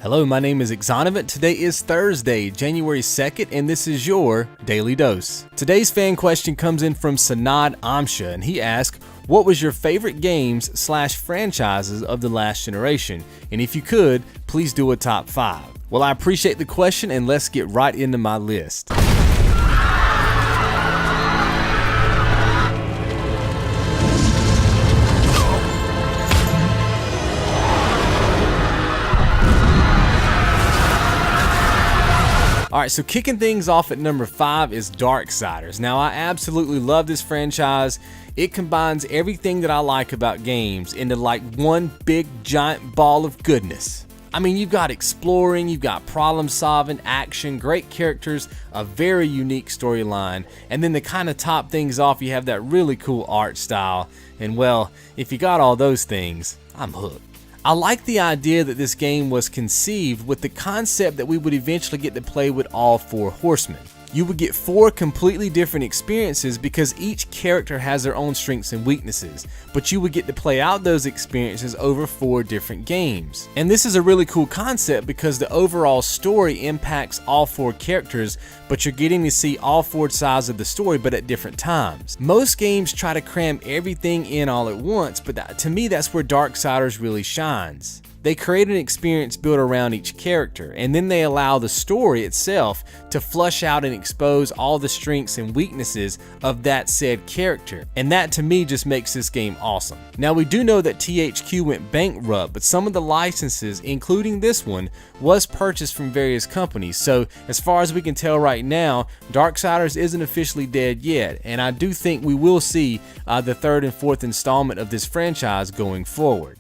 Hello, my name is Xonevant. Today is Thursday, January 2nd, and this is your Daily Dose. Today's fan question comes in from Sanad Amsha, and he asked, what was your favorite games/franchises of the last generation? And if you could, please do a top 5. Well, I appreciate the question, and let's get right into my list. Alright, so kicking things off at number 5 is Darksiders. Now, I absolutely love this franchise. It combines everything that I like about games into like one big giant ball of goodness. I mean, you've got exploring, you've got problem solving, action, great characters, a very unique storyline, and then to kind of top things off, you have that really cool art style. And well, if you got all those things, I'm hooked. I like the idea that this game was conceived with the concept that we would eventually get to play with all 4 horsemen. You would get 4 completely different experiences because each character has their own strengths and weaknesses, but you would get to play out those experiences over 4 different games. And this is a really cool concept because the overall story impacts all 4 characters, but you're getting to see all 4 sides of the story but at different times. Most games try to cram everything in all at once, but to me that's where Darksiders really shines. They create an experience built around each character, and then they allow the story itself to flush out and expose all the strengths and weaknesses of that said character. And that to me just makes this game awesome. Now, we do know that THQ went bankrupt, but some of the licenses, including this one, was purchased from various companies. So as far as we can tell right now, Darksiders isn't officially dead yet, and I do think we will see the 3rd and 4th installment of this franchise going forward.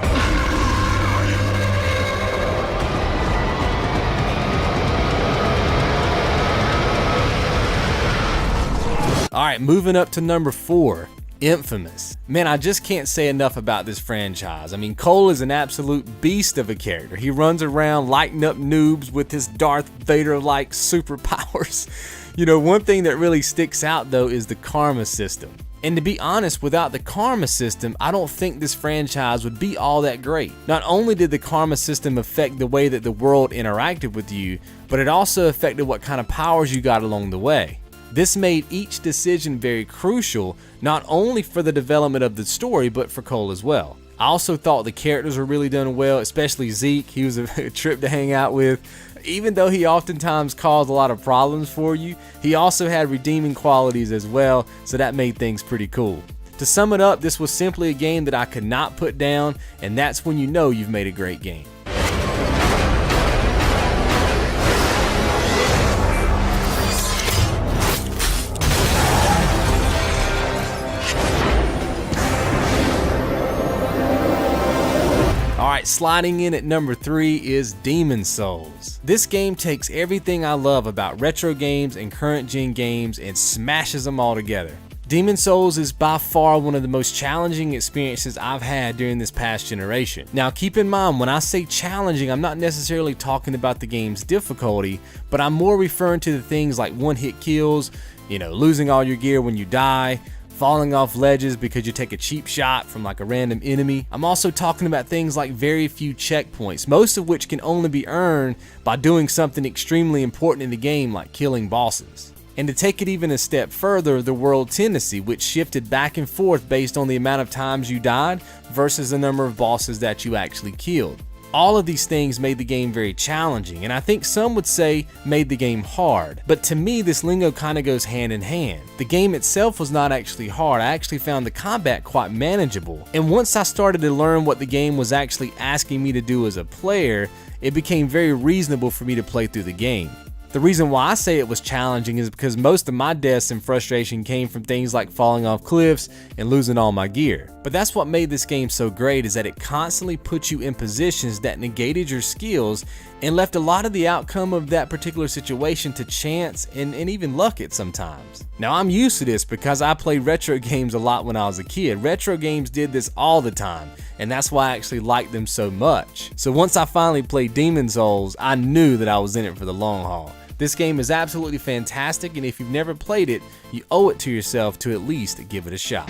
Alright, moving up to number 4, Infamous. Man, I just can't say enough about this franchise. I mean, Cole is an absolute beast of a character. He runs around lighting up noobs with his Darth Vader-like superpowers. You know, one thing that really sticks out though is the karma system. And to be honest, without the karma system, I don't think this franchise would be all that great. Not only did the karma system affect the way that the world interacted with you, but it also affected what kind of powers you got along the way. This made each decision very crucial, not only for the development of the story, but for Cole as well. I also thought the characters were really done well, especially Zeke. He was a trip to hang out with. Even though he oftentimes caused a lot of problems for you, he also had redeeming qualities as well, so that made things pretty cool. To sum it up, this was simply a game that I could not put down, and that's when you know you've made a great game. Alright, sliding in at number 3 is Demon's Souls. This game takes everything I love about retro games and current gen games and smashes them all together. Demon's Souls is by far one of the most challenging experiences I've had during this past generation. Now keep in mind, when I say challenging, I'm not necessarily talking about the game's difficulty, but I'm more referring to the things like one-hit kills, losing all your gear when you die, falling off ledges because you take a cheap shot from like a random enemy. I'm also talking about things like very few checkpoints, most of which can only be earned by doing something extremely important in the game like killing bosses. And to take it even a step further, the world tendency, which shifted back and forth based on the amount of times you died versus the number of bosses that you actually killed. All of these things made the game very challenging, and I think some would say made the game hard. But to me, this lingo kind of goes hand in hand. The game itself was not actually hard. I actually found the combat quite manageable. And once I started to learn what the game was actually asking me to do as a player, it became very reasonable for me to play through the game. The reason why I say it was challenging is because most of my deaths and frustration came from things like falling off cliffs and losing all my gear. But that's what made this game so great, is that it constantly put you in positions that negated your skills and left a lot of the outcome of that particular situation to chance and even luck at sometimes. Now I'm used to this because I played retro games a lot when I was a kid. Retro games did this all the time, and that's why I actually liked them so much. So once I finally played Demon's Souls, I knew that I was in it for the long haul. This game is absolutely fantastic, and if you've never played it, you owe it to yourself to at least give it a shot.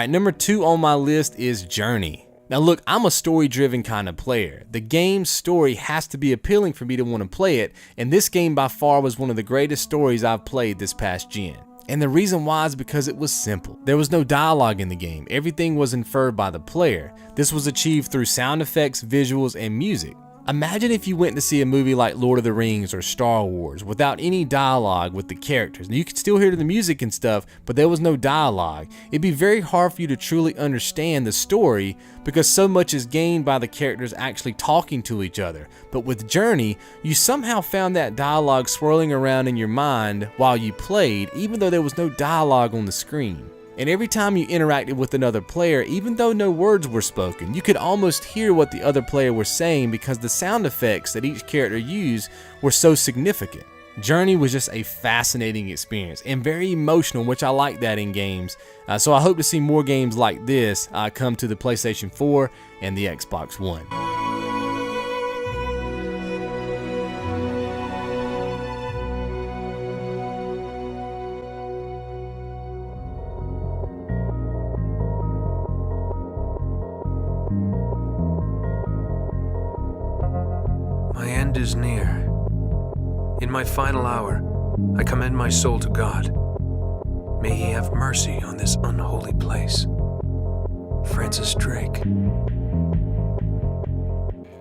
Alright, number 2 on my list is Journey. Now look, I'm a story-driven kind of player. The game's story has to be appealing for me to want to play it, and this game by far was one of the greatest stories I've played this past gen. And the reason why is because it was simple. There was no dialogue in the game. Everything was inferred by the player. This was achieved through sound effects, visuals, and music. Imagine if you went to see a movie like Lord of the Rings or Star Wars without any dialogue with the characters. You could still hear the music and stuff, but there was no dialogue. It'd be very hard for you to truly understand the story because so much is gained by the characters actually talking to each other. But with Journey, you somehow found that dialogue swirling around in your mind while you played, even though there was no dialogue on the screen. And every time you interacted with another player, even though no words were spoken, you could almost hear what the other player was saying because the sound effects that each character used were so significant. Journey was just a fascinating experience and very emotional, which I like that in games. So I hope to see more games like this come to the PlayStation 4 and the Xbox One. My end is near. In my final hour, I commend my soul to God. May He have mercy on this unholy place. Francis Drake.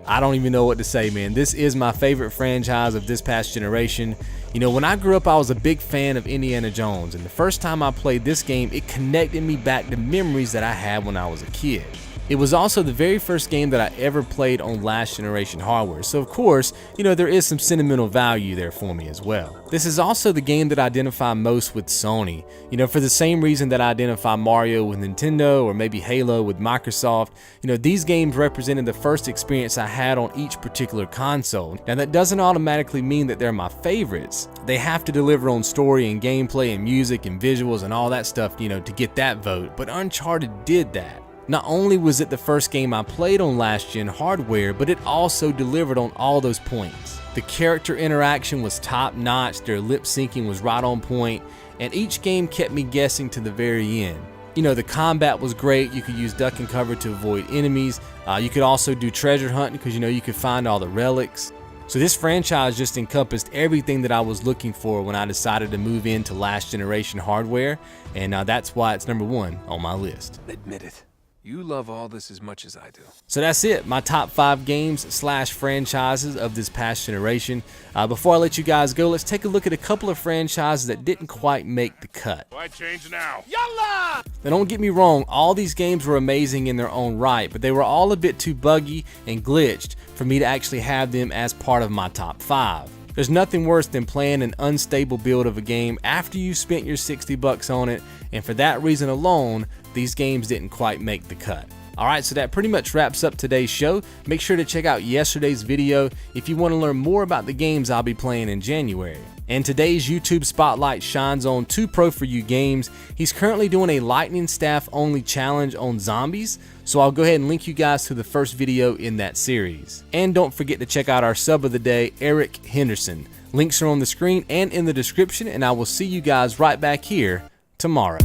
I don't even know what to say, man. This is my favorite franchise of this past generation. You know, when I grew up, I was a big fan of Indiana Jones, and the first time I played this game, it connected me back to memories that I had when I was a kid. It was also the very first game that I ever played on last generation hardware, so of course, you know, there is some sentimental value there for me as well. This is also the game that I identify most with Sony, you know, for the same reason that I identify Mario with Nintendo or maybe Halo with Microsoft. You know, these games represented the first experience I had on each particular console. Now that doesn't automatically mean that they're my favorites. They have to deliver on story and gameplay and music and visuals and all that stuff, you know, to get that vote, but Uncharted did that. Not only was it the first game I played on last gen hardware, but it also delivered on all those points. The character interaction was top notch, their lip syncing was right on point, and each game kept me guessing to the very end. You know, the combat was great. You could use duck and cover to avoid enemies. You could also do treasure hunting because, you know, you could find all the relics. So this franchise just encompassed everything that I was looking for when I decided to move into last generation hardware, and that's why it's number 1 on my list. Admit it. You love all this as much as I do. So that's it, my top 5 games /franchises of this past generation. Before I let you guys go, let's take a look at a couple of franchises that didn't quite make the cut. Why change now? Yalla! Now don't get me wrong, all these games were amazing in their own right, but they were all a bit too buggy and glitched for me to actually have them as part of my top 5. There's nothing worse than playing an unstable build of a game after you spent your $60 on it, and for that reason alone, these games didn't quite make the cut. Alright, so that pretty much wraps up today's show. Make sure to check out yesterday's video if you want to learn more about the games I'll be playing in January. And today's YouTube spotlight shines on 2 Pro For You games. He's currently doing a lightning staff only challenge on zombies, so I'll go ahead and link you guys to the first video in that series. And don't forget to check out our sub of the day, Eric Henderson. Links are on the screen and in the description, and I will see you guys right back here tomorrow.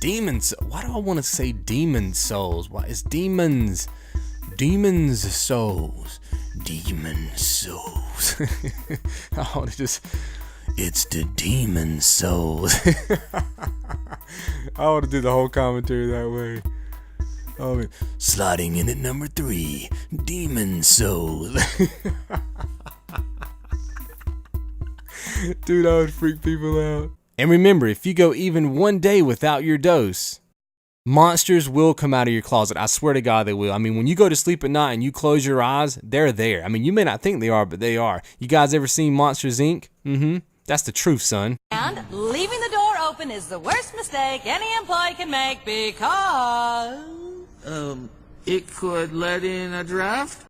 Demons. Why do I want to say Demon Souls? Why is Demons Souls? Demon Souls. I want to just. It's the Demon Souls. I want to do the whole commentary that way. Sliding in at number 3, Demon Souls. Dude, I would freak people out. And remember, if you go even one day without your dose, monsters will come out of your closet. I swear to God they will. I mean, when you go to sleep at night and you close your eyes, they're there. I mean, you may not think they are, but they are. You guys ever seen Monsters, Inc.? That's the truth, son. And leaving the door open is the worst mistake any employee can make because... It could let in a draft?